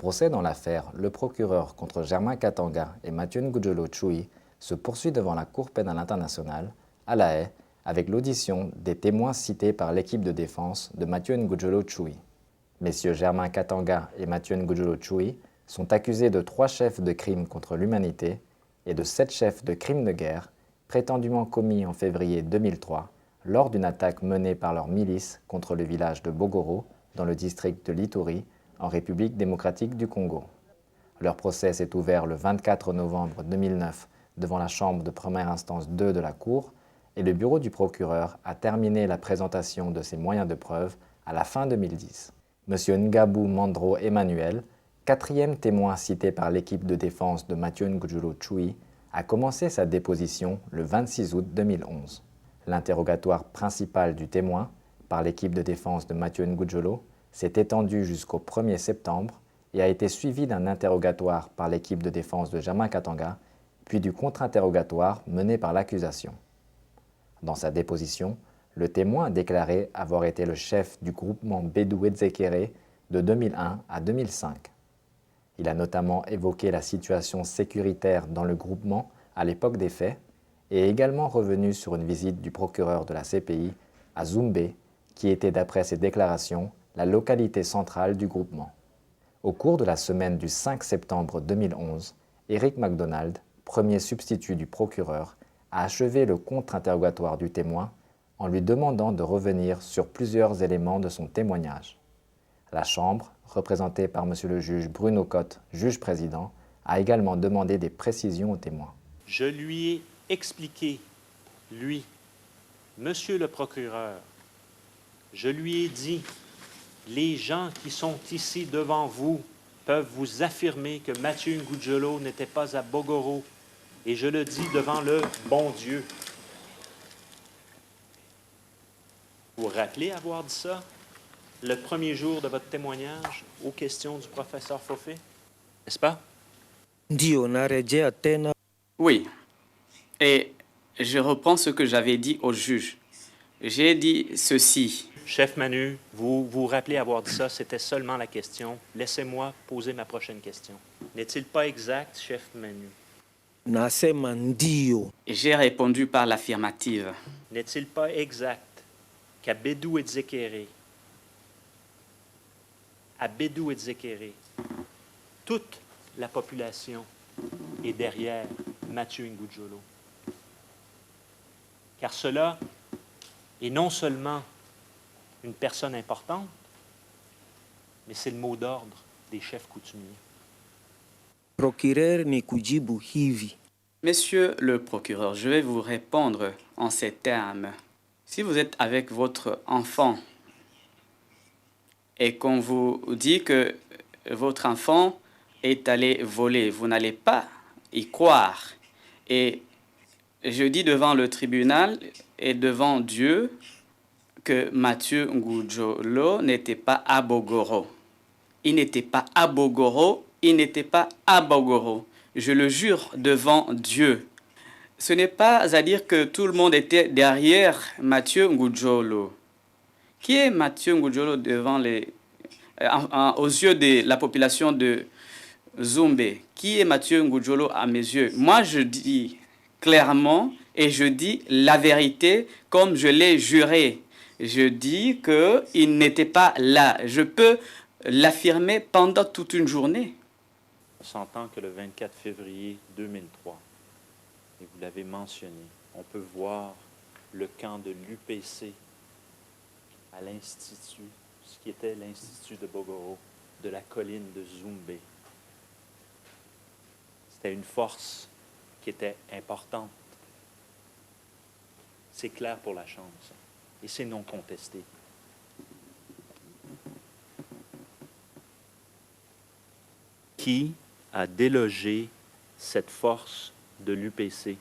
procès dans l'affaire Le procureur contre Germain Katanga et Mathieu Ngudjolo Tchoui se poursuit devant la Cour pénale internationale, à La Haye, avec l'audition des témoins cités par l'équipe de défense de Mathieu Ngudjolo Tchoui. Messieurs Germain Katanga et Mathieu Ngudjolo Tchoui sont accusés de 3 chefs de crimes contre l'humanité et de 7 chefs de crimes de guerre prétendument commis en février 2003 lors d'une attaque menée par leur milice contre le village de Bogoro dans le district de l'Ituri en République démocratique du Congo. Leur procès s'est ouvert le 24 novembre 2009 devant la chambre de première instance 2 de la Cour et le bureau du procureur a terminé la présentation de ses moyens de preuve à la fin 2010. M. Ngabou Mandro Emmanuel, 4e témoin cité par l'équipe de défense de Mathieu Ngudjolo Tchoui, a commencé sa déposition le 26 août 2011. L'interrogatoire principal du témoin, par l'équipe de défense de Mathieu Ngudjolo, s'est étendu jusqu'au 1er septembre et a été suivi d'un interrogatoire par l'équipe de défense de Germain Katanga, puis du contre-interrogatoire mené par l'accusation. Dans sa déposition, le témoin a déclaré avoir été le chef du groupement Bédou Edzekere de 2001 à 2005. Il a notamment évoqué la situation sécuritaire dans le groupement à l'époque des faits et est également revenu sur une visite du procureur de la CPI à Zoumbé, qui était d'après ses déclarations la localité centrale du groupement. Au cours de la semaine du 5 septembre 2011, Eric MacDonald, premier substitut du procureur, a achevé le contre-interrogatoire du témoin en lui demandant de revenir sur plusieurs éléments de son témoignage. La Chambre, représentée par M. le juge Bruno Cotte, juge président, a également demandé des précisions au témoin. Je lui ai expliqué, lui, Monsieur le procureur, je lui ai dit, les gens qui sont ici devant vous peuvent vous affirmer que Mathieu Ngudjolo n'était pas à Bogoro, et je le dis devant le bon Dieu. Vous vous rappelez avoir dit ça le premier jour de votre témoignage aux questions du professeur Fofé, n'est-ce pas? Oui, et je reprends ce que j'avais dit au juge. J'ai dit ceci. Chef Manu, vous vous rappelez avoir dit ça, c'était seulement la question. Laissez-moi poser ma prochaine question. N'est-il pas exact, chef Manu? J'ai répondu par l'affirmative. N'est-il pas exact qu'à Bédou Edzekere, toute la population est derrière Mathieu Ngudjolo? Car cela est non seulement une personne importante, mais c'est le mot d'ordre des chefs coutumiers. Monsieur le procureur, je vais vous répondre en ces termes. Si vous êtes avec votre enfant et qu'on vous dit que votre enfant est allé voler, vous n'allez pas y croire. Et je dis devant le tribunal et devant Dieu que Mathieu Ngudjolo n'était pas à Bogoro. Il n'était pas à Bogoro, il n'était pas à Bogoro. Je le jure devant Dieu. Ce n'est pas à dire que tout le monde était derrière Mathieu Ngudjolo. Qui est Mathieu Ngudjolo devant aux yeux de la population de Zoumbé? Qui est Mathieu Ngudjolo à mes yeux? Moi, je dis clairement et je dis la vérité comme je l'ai juré. Je dis qu'il n'était pas là. Je peux l'affirmer pendant toute une journée. On s'entend que le 24 février 2003, et vous l'avez mentionné, on peut voir le camp de l'UPC à l'Institut, ce qui était l'Institut de Bogoro, de la colline de Zoumbé. C'était une force qui était importante. C'est clair pour la Chambre, ça. Et c'est non contesté. Qui a délogé cette force de l'UPC?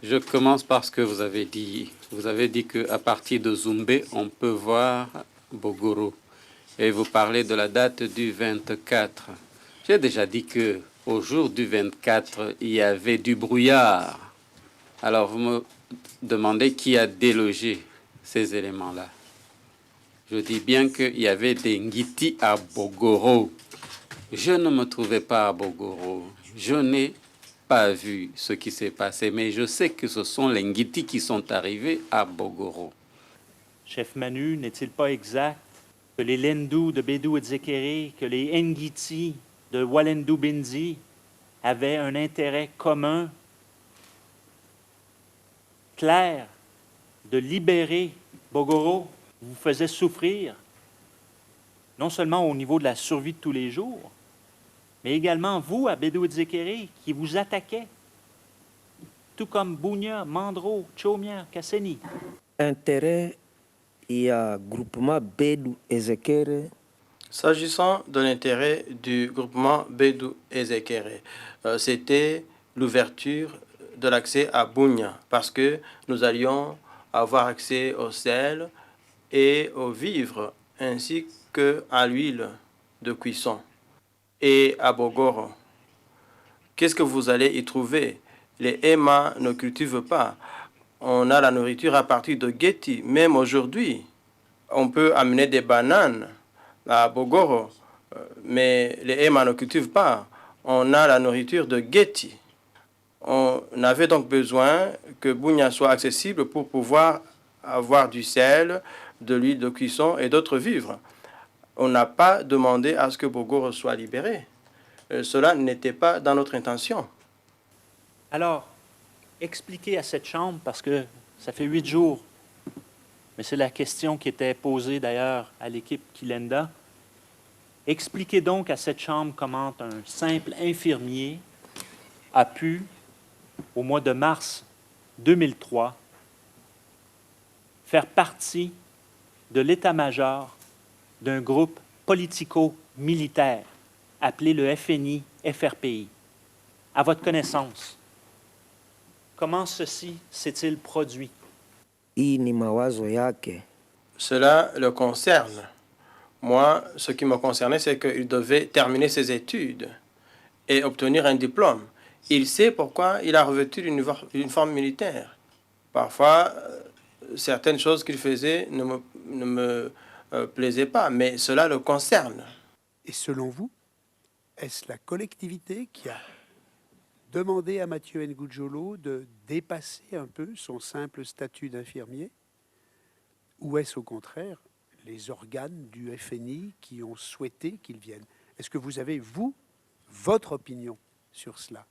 Je commence par ce que vous avez dit. Vous avez dit qu'à partir de Zoumbé, on peut voir Bogoro. Et vous parlez de la date du 24. J'ai déjà dit qu'au jour du 24, il y avait du brouillard. Alors vous me demandez qui a délogé ces éléments-là. Je dis bien qu'il y avait des Ngiti à Bogoro. Je ne me trouvais pas à Bogoro. Je n'ai pas vu ce qui s'est passé, mais je sais que ce sont les Ngiti qui sont arrivés à Bogoro. Chef Manu, n'est-il pas exact que les Lendu de Bédou et Zekere, que les Ngiti de Walendu Bindi avaient un intérêt commun, clair, de libérer Bogoro, vous faisait souffrir, non seulement au niveau de la survie de tous les jours, mais également vous, à Bédou et Zekere, qui vous attaquaient, tout comme Bounia, Mandro, Chomia, Kasseni. Intérêt et groupement Bédou et Zekere. S'agissant de l'intérêt du groupement Bédou et Zekere, c'était l'ouverture de l'accès à Bounia, parce que nous allions avoir accès au sel et aux vivres, ainsi qu'à l'huile de cuisson. Et à Bogoro, qu'est-ce que vous allez y trouver? Les Ema ne cultivent pas. On a la nourriture à partir de Geti. Même aujourd'hui, on peut amener des bananes à Bogoro, mais les Ema ne cultivent pas. On a la nourriture de Geti. On avait donc besoin que Bounia soit accessible pour pouvoir avoir du sel, de l'huile de cuisson et d'autres vivres. On n'a pas demandé à ce que Bogoro soit libéré. Cela n'était pas dans notre intention. Alors, expliquez à cette Chambre, parce que ça fait 8 jours, mais c'est la question qui était posée d'ailleurs à l'équipe Kilenda, expliquez donc à cette Chambre comment un simple infirmier a pu, au mois de mars 2003, faire partie de l'état-major d'un groupe politico-militaire appelé le FNI-FRPI. À votre connaissance, comment ceci s'est-il produit? Cela le concerne. Moi, ce qui me concernait, c'est qu'il devait terminer ses études et obtenir un diplôme. Il sait pourquoi il a revêtu une forme militaire. Parfois, certaines choses qu'il faisait ne me plaisaient pas, mais cela le concerne. Et selon vous, est-ce la collectivité qui a demandé à Mathieu Ngudjolo de dépasser un peu son simple statut d'infirmier? Ou est-ce au contraire les organes du FNI qui ont souhaité qu'il vienne? Est-ce que vous avez, vous, votre opinion sur cela?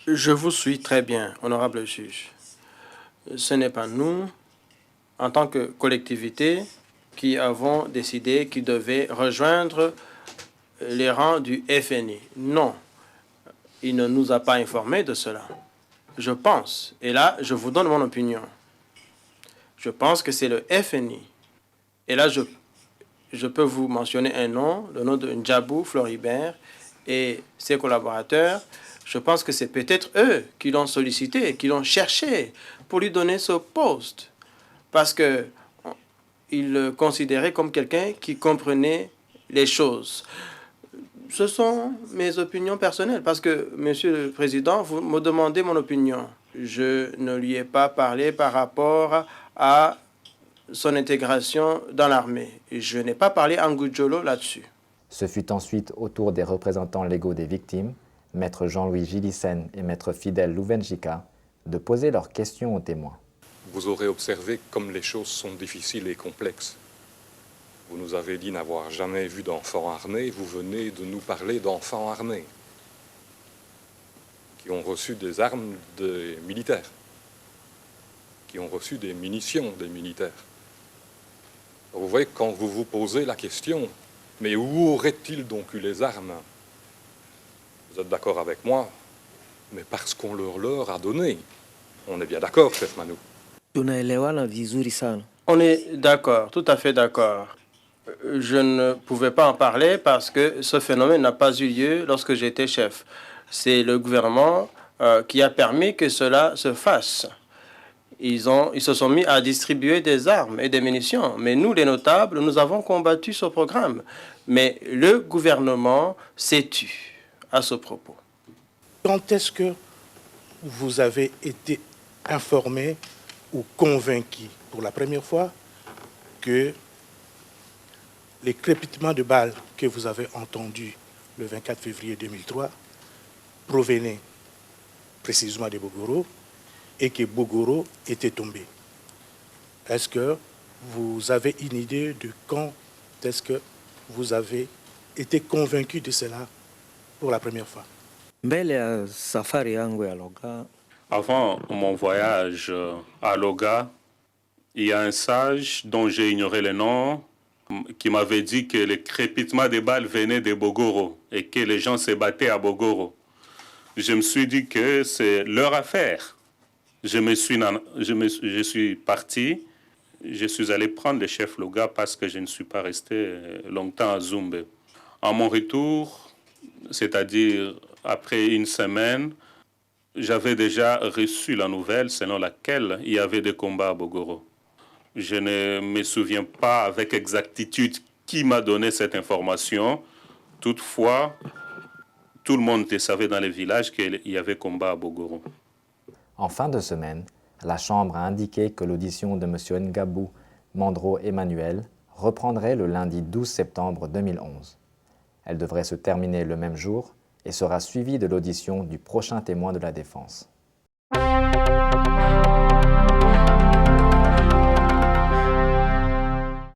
Je vous suis très bien, honorable juge. Ce n'est pas nous, en tant que collectivité, qui avons décidé qu'il devait rejoindre les rangs du FNI. Non, il ne nous a pas informés de cela. Je pense, et là, je vous donne mon opinion. Je pense que c'est le FNI. Et là, je peux vous mentionner un nom, le nom de Ndjabou Floribert et ses collaborateurs. Je pense que c'est peut-être eux qui l'ont sollicité, qui l'ont cherché pour lui donner ce poste. Parce qu'ils le considéraient comme quelqu'un qui comprenait les choses. Ce sont mes opinions personnelles, parce que, Monsieur le Président, vous me demandez mon opinion. Je ne lui ai pas parlé par rapport à son intégration dans l'armée. Je n'ai pas parlé à Ngudjolo là-dessus. Ce fut ensuite au tour des représentants légaux des victimes, Maître Jean-Louis Gillissen et Maître Fidèle Louvenjika, de poser leurs questions aux témoins. Vous aurez observé comme les choses sont difficiles et complexes. Vous nous avez dit n'avoir jamais vu d'enfants armés. Vous venez de nous parler d'enfants armés qui ont reçu des armes des militaires, qui ont reçu des munitions des militaires. Vous voyez, quand vous vous posez la question, mais où aurait-il donc eu les armes? Vous êtes d'accord avec moi, mais parce qu'on leur a donné. On est bien d'accord, chef Manu. On est d'accord, tout à fait d'accord. Je ne pouvais pas en parler parce que ce phénomène n'a pas eu lieu lorsque j'étais chef. C'est le gouvernement qui a permis que cela se fasse. Ils se sont mis à distribuer des armes et des munitions. Mais nous, les notables, nous avons combattu ce programme. Mais le gouvernement s'est tu à ce propos. Quand est-ce que vous avez été informé ou convaincu pour la première fois que les crépitements de balles que vous avez entendus le 24 février 2003 provenaient précisément de Bogoro et que Bogoro était tombé. Est-ce que vous avez une idée de quand est-ce que vous avez été convaincu de cela pour la première fois? Mbele ya safari yangu ya Loga, Avant mon voyage à Loga, il y a un sage dont j'ai ignoré le nom qui m'avait dit que les crépitements des balles venaient de Bogoro et que les gens se battaient à Bogoro. Je me suis dit que c'est leur affaire. Je suis parti, je suis allé prendre le chef Loga parce que je ne suis pas resté longtemps à Zumbe. À mon retour, c'est-à-dire après une semaine, j'avais déjà reçu la nouvelle selon laquelle il y avait des combats à Bogoro. Je ne me souviens pas avec exactitude qui m'a donné cette information. Toutefois, tout le monde savait dans les villages qu'il y avait combat à Bogoro. En fin de semaine, la Chambre a indiqué que l'audition de M. Ngabou Mandro Emmanuel reprendrait le lundi 12 septembre 2011. Elle devrait se terminer le même jour et sera suivie de l'audition du prochain témoin de la défense.